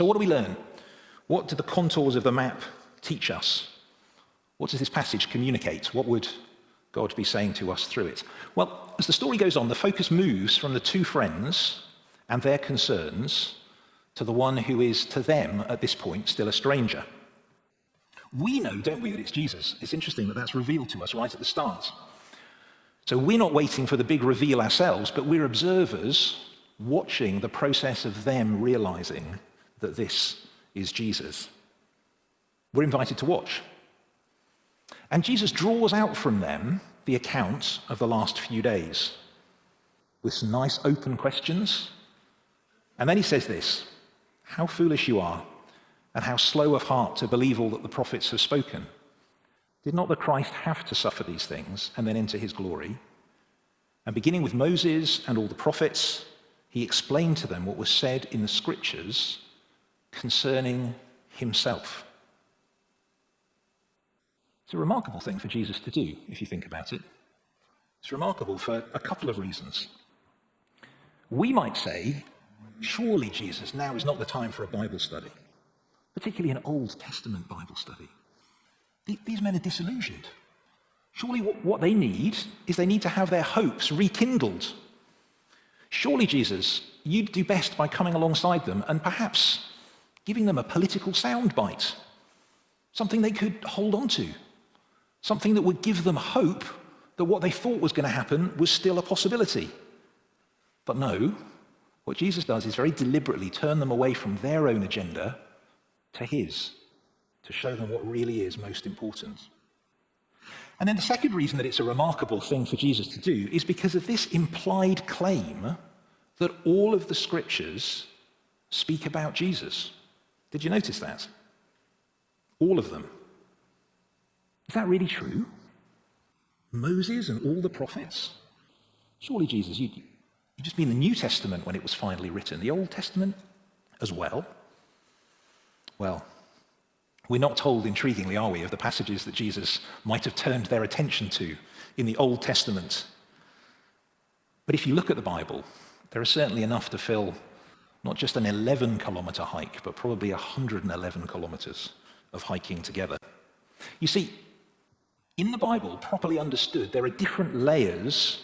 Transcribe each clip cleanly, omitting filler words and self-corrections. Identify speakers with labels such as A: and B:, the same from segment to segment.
A: So what do we learn? What do the contours of the map teach us? What does this passage communicate? What would God be saying to us through it? Well, as the story goes on, the focus moves from the two friends and their concerns to the one who is, to them, at this point, still a stranger. We know, don't we, that it's Jesus. It's interesting that that's revealed to us right at the start. So we're not waiting for the big reveal ourselves, but we're observers watching the process of them realizing that this is Jesus. We're invited to watch. And Jesus draws out from them the account of the last few days with some nice open questions. And then he says this, "How foolish you are, and how slow of heart to believe all that the prophets have spoken. Did not the Christ have to suffer these things and then enter his glory? And beginning with Moses and all the prophets, he explained to them what was said in the scriptures concerning himself." It's a remarkable thing for Jesus to do, if you think about it. It's remarkable for a couple of reasons. We might say, surely, Jesus, now is not the time for a Bible study, particularly an Old Testament Bible study. These men are disillusioned. Surely what they need is they need to have their hopes rekindled. Surely, Jesus, you'd do best by coming alongside them and perhaps giving them a political soundbite, something they could hold on to, something that would give them hope that what they thought was going to happen was still a possibility. But no, what Jesus does is very deliberately turn them away from their own agenda to his, to show them what really is most important. And then the second reason that it's a remarkable thing for Jesus to do is because of this implied claim that all of the scriptures speak about Jesus. Did you notice that? All of them. Is that really true? Moses and all the prophets? Surely, Jesus, you just mean the New Testament when it was finally written, the Old Testament as well? Well, we're not told, intriguingly, are we, of the passages that Jesus might have turned their attention to in the Old Testament. But if you look at the Bible, there are certainly enough to fill not just an 11-kilometer hike, but probably 111 kilometers of hiking together. You see, in the Bible, properly understood, there are different layers,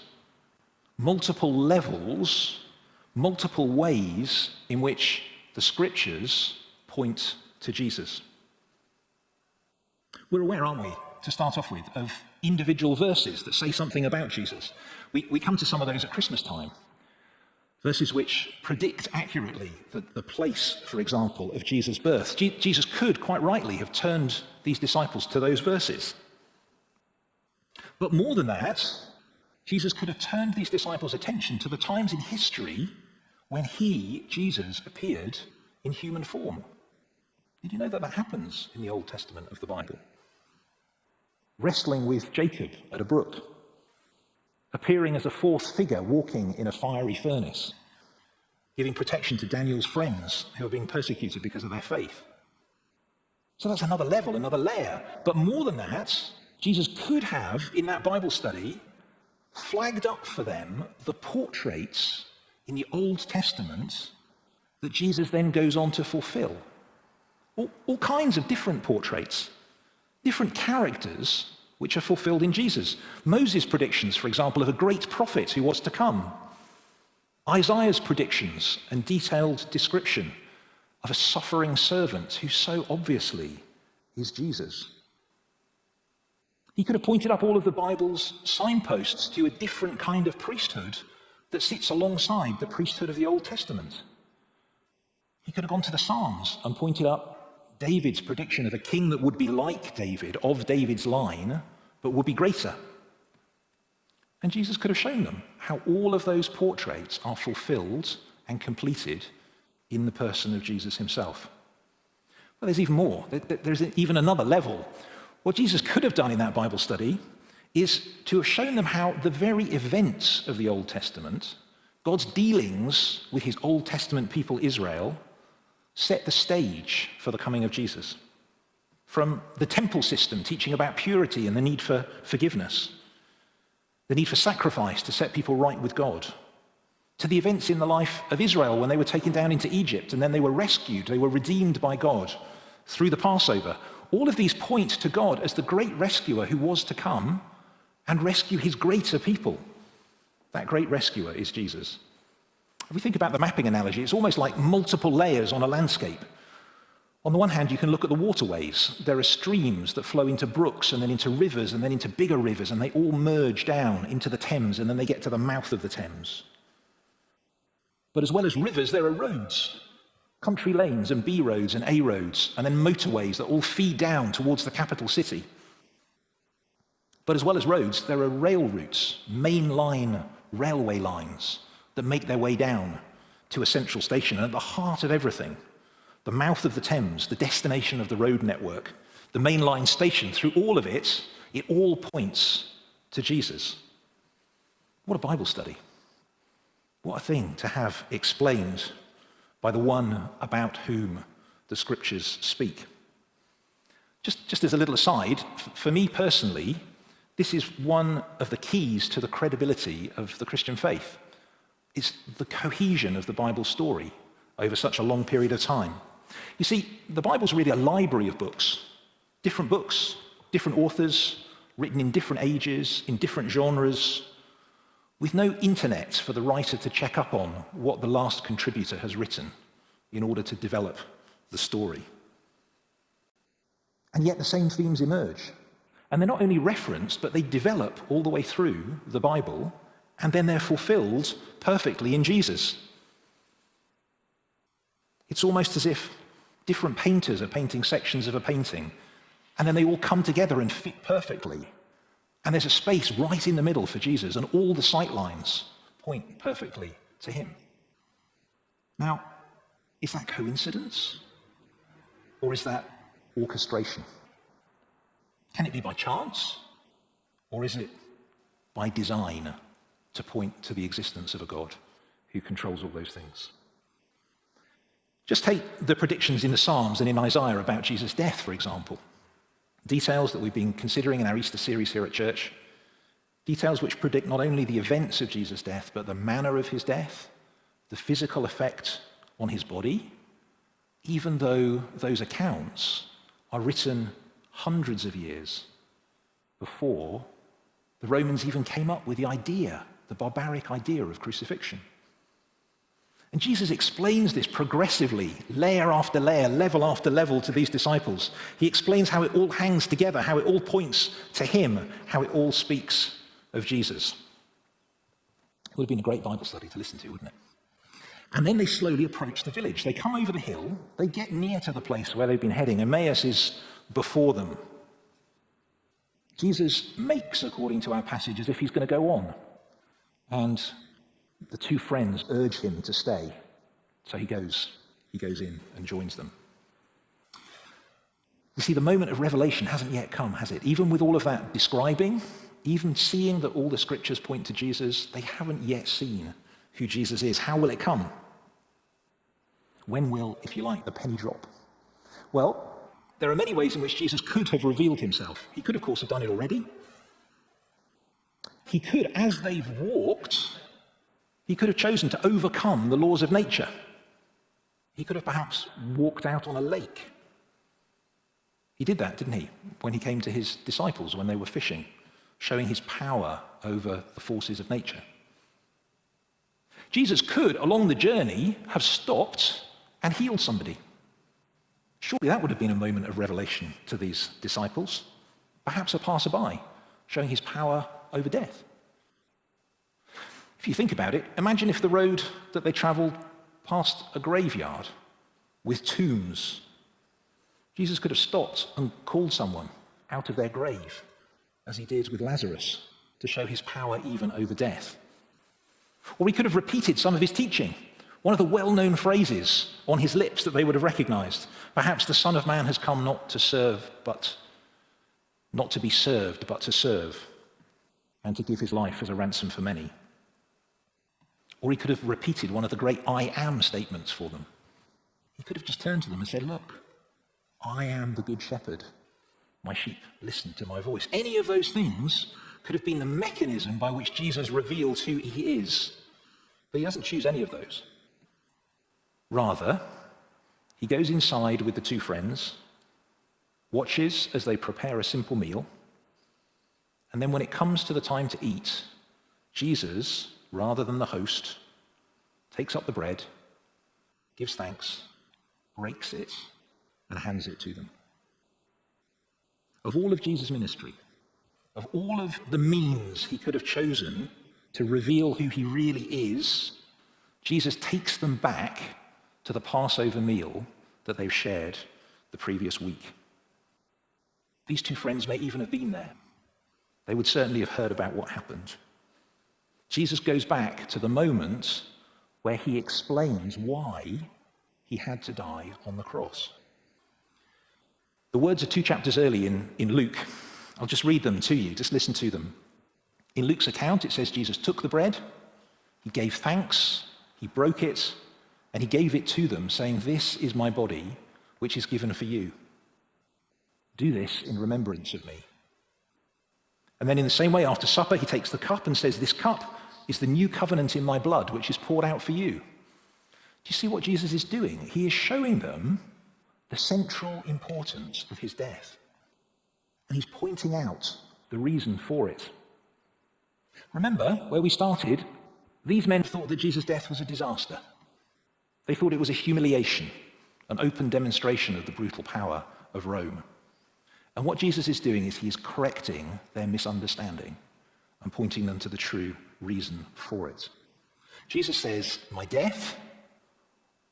A: multiple levels, multiple ways in which the scriptures point to Jesus. We're aware, aren't we, to start off with, of individual verses that say something about Jesus. We come to some of those at Christmas time. Verses which predict accurately the place, for example, of Jesus' birth. Jesus could, quite rightly, have turned these disciples to those verses. But more than that, Jesus could have turned these disciples' attention to the times in history when he, Jesus, appeared in human form. Did you know that happens in the Old Testament of the Bible? Wrestling with Jacob at a brook, appearing as a fourth figure walking in a fiery furnace, giving protection to Daniel's friends who are being persecuted because of their faith. So that's another level, another layer. But more than that, Jesus could have, in that Bible study, flagged up for them the portraits in the Old Testament that Jesus then goes on to fulfill. All kinds of different portraits, different characters which are fulfilled in Jesus. Moses' predictions, for example, of a great prophet who was to come. Isaiah's predictions and detailed description of a suffering servant who so obviously is Jesus. He could have pointed up all of the Bible's signposts to a different kind of priesthood that sits alongside the priesthood of the Old Testament. He could have gone to the Psalms and pointed up David's prediction of a king that would be like David, of David's line, but would be greater. And Jesus could have shown them how all of those portraits are fulfilled and completed in the person of Jesus himself. Well, there's even more. There's even another level. What Jesus could have done in that Bible study is to have shown them how the very events of the Old Testament, God's dealings with his Old Testament people Israel, set the stage for the coming of Jesus. From the temple system teaching about purity and the need for forgiveness, the need for sacrifice to set people right with God, to the events in the life of Israel when they were taken down into Egypt and then they were rescued, they were redeemed by God through the Passover. All of these point to God as the great rescuer who was to come and rescue his greater people. That great rescuer is Jesus. If we think about the mapping analogy, it's almost like multiple layers on a landscape. On the one hand, you can look at the waterways. There are streams that flow into brooks and then into rivers and then into bigger rivers, and they all merge down into the Thames, and then they get to the mouth of the Thames. But as well as rivers, there are roads, country lanes and B roads and A roads, and then motorways that all feed down towards the capital city. But as well as roads, there are rail routes, mainline railway lines that make their way down to a central station. And at the heart of everything, the mouth of the Thames, the destination of the road network, the mainline station, through all of it, it all points to Jesus. What a Bible study. What a thing to have explained by the one about whom the scriptures speak. Just as a little aside, for me personally, this is one of the keys to the credibility of the Christian faith. It's the cohesion of the Bible story over such a long period of time. You see, the Bible's really a library of books, different authors, written in different ages, in different genres, with no internet for the writer to check up on what the last contributor has written in order to develop the story. And yet the same themes emerge. And they're not only referenced, but they develop all the way through the Bible, and then they're fulfilled perfectly in Jesus. It's almost as if different painters are painting sections of a painting, and then they all come together and fit perfectly. And there's a space right in the middle for Jesus, and all the sight lines point perfectly to him. Now, is that coincidence? Or is that orchestration? Can it be by chance? Or is it by design to point to the existence of a God who controls all those things? Just take the predictions in the Psalms and in Isaiah about Jesus' death, for example. Details that we've been considering in our Easter series here at church. Details which predict not only the events of Jesus' death, but the manner of his death, the physical effect on his body, even though those accounts are written hundreds of years before the Romans even came up with the barbaric idea of crucifixion. And Jesus explains this progressively, layer after layer, level after level to these disciples. He explains how it all hangs together, how it all points to him, how it all speaks of Jesus. It would have been a great Bible study to listen to, wouldn't it? And then they slowly approach the village. They come over the hill, they get near to the place where they've been heading. Emmaus is before them. Jesus makes, according to our passage, as if he's going to go on. And the two friends urge him to stay. So he goes in and joins them. You see, the moment of revelation hasn't yet come, has it? Even with all of that describing, even seeing that all the scriptures point to Jesus, they haven't yet seen who Jesus is. How will it come? When will, if you like, the penny drop? Well, there are many ways in which Jesus could have revealed himself. He could, of course, have done it already. He could, as they've walked, he could have chosen to overcome the laws of nature. He could have perhaps walked out on a lake. He did that, didn't he, when he came to his disciples when they were fishing, showing his power over the forces of nature. Jesus could, along the journey, have stopped and healed somebody. Surely that would have been a moment of revelation to these disciples. Perhaps a passerby, showing his power over death. If you think about it, imagine if the road that they travelled passed a graveyard with tombs. Jesus could have stopped and called someone out of their grave, as he did with Lazarus, to show his power even over death. Or he could have repeated some of his teaching, one of the well-known phrases on his lips that they would have recognized. Perhaps the Son of Man has come not to be served, but to serve, and to give his life as a ransom for many. Or he could have repeated one of the great I am statements for them. He could have just turned to them and said, look, I am the good shepherd. My sheep listen to my voice. Any of those things could have been the mechanism by which Jesus reveals who he is. But he doesn't choose any of those. Rather, he goes inside with the two friends, watches as they prepare a simple meal, and then when it comes to the time to eat, Jesus, rather than the host, takes up the bread, gives thanks, breaks it, and hands it to them. Of all of Jesus' ministry, of all of the means he could have chosen to reveal who he really is, Jesus takes them back to the Passover meal that they've shared the previous week. These two friends may even have been there. They would certainly have heard about what happened. Jesus goes back to the moment where he explains why he had to die on the cross. The words are 2 chapters early in Luke. I'll just read them to you, just listen to them. In Luke's account, it says Jesus took the bread, he gave thanks, he broke it, and he gave it to them, saying, "This is my body, which is given for you. Do this in remembrance of me." And then in the same way, after supper, he takes the cup and says, "This cup is the new covenant in my blood, which is poured out for you." Do you see what Jesus is doing? He is showing them the central importance of his death. And he's pointing out the reason for it. Remember where we started? These men thought that Jesus' death was a disaster. They thought it was a humiliation, an open demonstration of the brutal power of Rome. And what Jesus is doing is he is correcting their misunderstanding and pointing them to the true reason for it. Jesus says, my death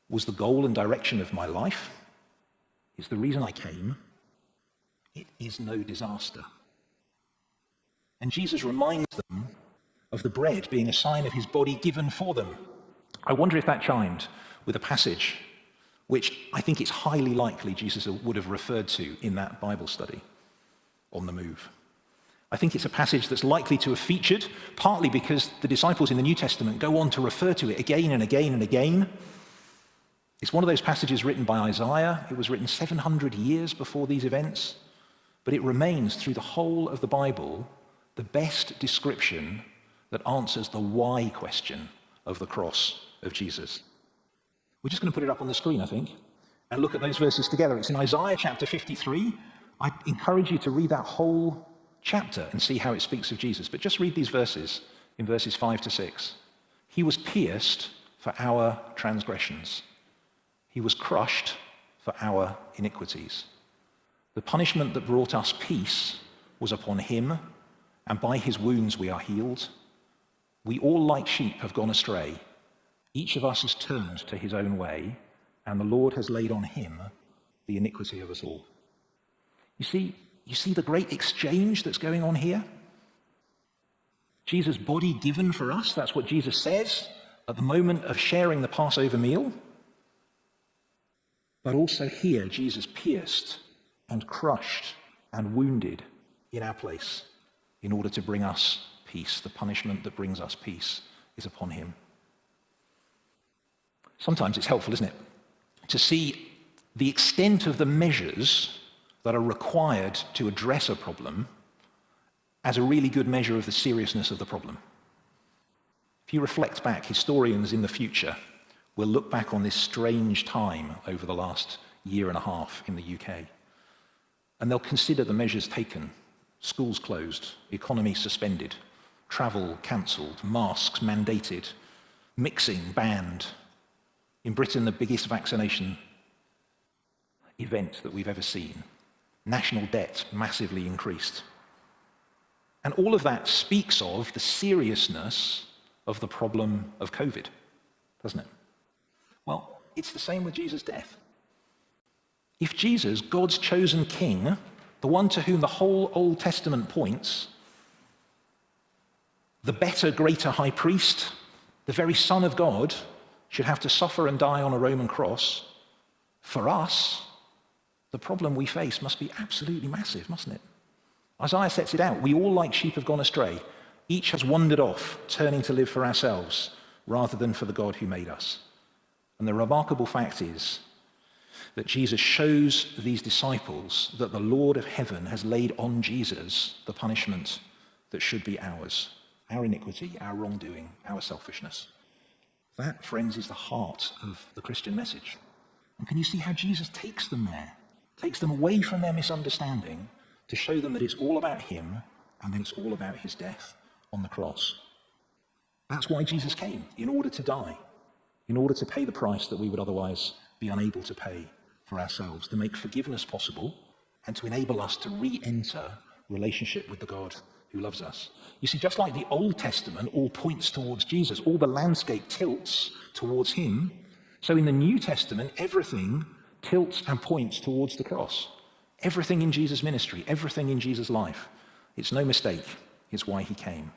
A: was the goal and direction of my life. It's the reason I came. It is no disaster. And Jesus reminds them of the bread being a sign of his body given for them. I wonder if that chimed with a passage which I think it's highly likely Jesus would have referred to in that Bible study on the move. I think it's a passage that's likely to have featured, partly because the disciples in the New Testament go on to refer to it again and again and again. It's one of those passages written by Isaiah. It was written 700 years before these events, but it remains through the whole of the Bible the best description that answers the why question of the cross of Jesus. We're just going to put it up on the screen, I think, and look at those verses together. It's in Isaiah chapter 53. I encourage you to read that whole chapter and see how it speaks of Jesus. But just read these verses in verses 5 to 6. He was pierced for our transgressions. He was crushed for our iniquities. The punishment that brought us peace was upon him, and by his wounds we are healed. We all like sheep have gone astray. Each of us has turned to his own way, and the Lord has laid on him the iniquity of us all. You see the great exchange that's going on here? Jesus' body given for us, that's what Jesus says at the moment of sharing the Passover meal. But also here, Jesus pierced and crushed and wounded in our place in order to bring us peace. The punishment that brings us peace is upon him. Sometimes it's helpful, isn't it, to see the extent of the measures that are required to address a problem as a really good measure of the seriousness of the problem. If you reflect back, historians in the future will look back on this strange time over the last year and a half in the UK, and they'll consider the measures taken: schools closed, economy suspended, travel cancelled, masks mandated, mixing banned. In Britain, the biggest vaccination event that we've ever seen. National debt massively increased. And all of that speaks of the seriousness of the problem of COVID, doesn't it? Well, it's the same with Jesus' death. If Jesus, God's chosen king, the one to whom the whole Old Testament points, the better, greater high priest, the very Son of God, should have to suffer and die on a Roman cross, for us, the problem we face must be absolutely massive, mustn't it? Isaiah sets it out. We all like sheep have gone astray. Each has wandered off, turning to live for ourselves rather than for the God who made us. And the remarkable fact is that Jesus shows these disciples that the Lord of heaven has laid on Jesus the punishment that should be ours, our iniquity, our wrongdoing, our selfishness. That, friends, is the heart of the Christian message. And can you see how Jesus takes them there? Takes them away from their misunderstanding to show them that it's all about him and then it's all about his death on the cross. That's why Jesus came, in order to die, in order to pay the price that we would otherwise be unable to pay for ourselves, to make forgiveness possible and to enable us to re-enter relationship with the God who loves us. You see, just like the Old Testament all points towards Jesus, all the landscape tilts towards him, so in the New Testament, everything tilts and points towards the cross. Everything in Jesus' ministry, everything in Jesus' life. It's no mistake. It's why he came.